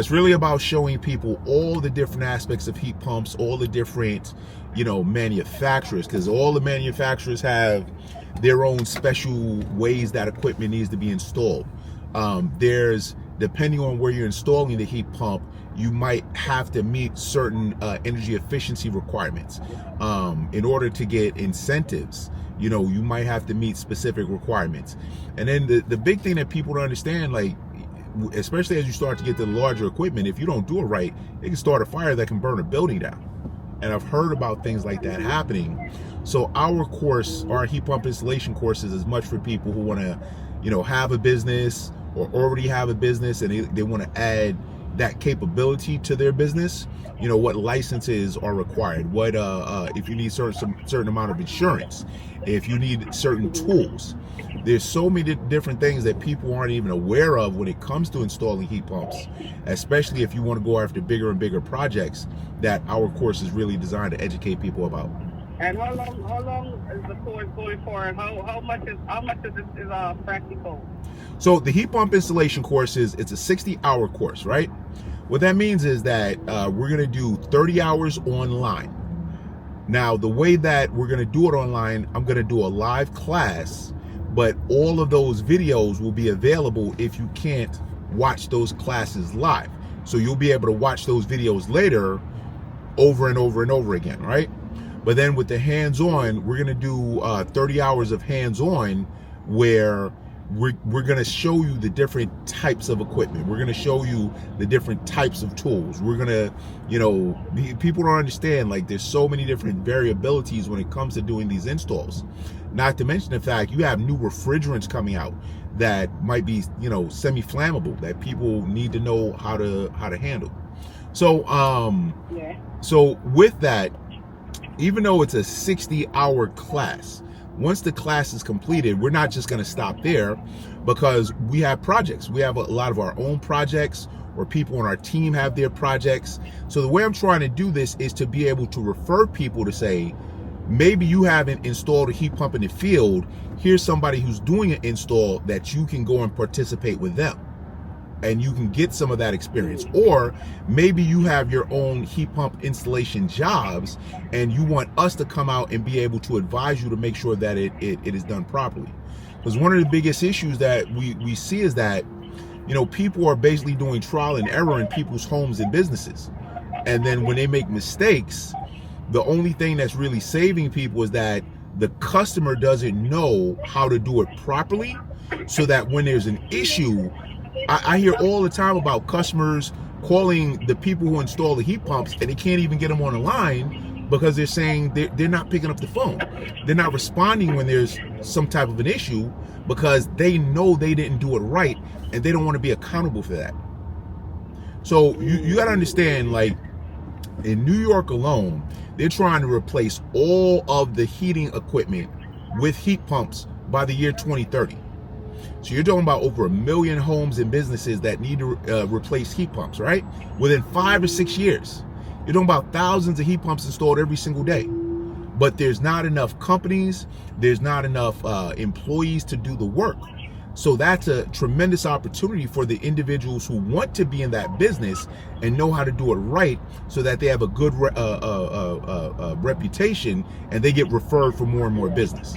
It's really about showing people all the different aspects of heat pumps, all the different, manufacturers, because all the manufacturers have their own special ways that equipment needs to be installed. Depending on where you're installing the heat pump, you might have to meet certain energy efficiency requirements. In order to get incentives, you might have to meet specific requirements. And then the big thing that people don't understand, like, especially as you start to get the larger equipment, if you don't do it right, it can start a fire that can burn a building down. And I've heard about things like that happening. So our heat pump installation course is as much for people who want to, have a business or already have a business and they want to add that capability to their business. What licenses are required, what if you need certain amount of insurance, if you need certain tools. There's so many different things that people aren't even aware of when it comes to installing heat pumps, especially if you want to go after bigger and bigger projects, that our course is really designed to educate people about. And how long is the course going for, and how much is this practical? So the heat pump installation course it's a 60-hour course, right? What that means is that we're going to do 30 hours online. Now, the way that we're going to do it online, I'm going to do a live class, but all of those videos will be available if you can't watch those classes live. So you'll be able to watch those videos later over and over and over again, right? But then with the hands-on, we're going to do 30 hours of hands-on where we're going to show you the different types of equipment. We're going to show you the different types of tools. We're going to, people don't understand, like, there's so many different variabilities when it comes to doing these installs. Not to mention the fact you have new refrigerants coming out that might be, semi-flammable, that people need to know how to handle. So, so with that, even though it's a 60-hour class, once the class is completed, we're not just going to stop there, because we have projects. We have a lot of our own projects, or people on our team have their projects. So the way I'm trying to do this is to be able to refer people to say, maybe you haven't installed a heat pump in the field. Here's somebody who's doing an install that you can go and participate with them, and you can get some of that experience. Or maybe you have your own heat pump installation jobs and you want us to come out and be able to advise you to make sure that it is done properly. Because one of the biggest issues that we see is that, people are basically doing trial and error in people's homes and businesses. And then when they make mistakes, the only thing that's really saving people is that the customer doesn't know how to do it properly, so that when there's an issue, I hear all the time about customers calling the people who install the heat pumps and they can't even get them on the line because they're saying they're not picking up the phone. They're not responding when there's some type of an issue, because they know they didn't do it right and they don't want to be accountable for that. So you got to understand, like, in New York alone, they're trying to replace all of the heating equipment with heat pumps by the year 2030. So you're talking about over 1 million homes and businesses that need to replace heat pumps, right? Within 5 or 6 years. You're talking about thousands of heat pumps installed every single day. But there's not enough companies, there's not enough employees to do the work. So that's a tremendous opportunity for the individuals who want to be in that business and know how to do it right, so that they have a good reputation and they get referred for more and more business.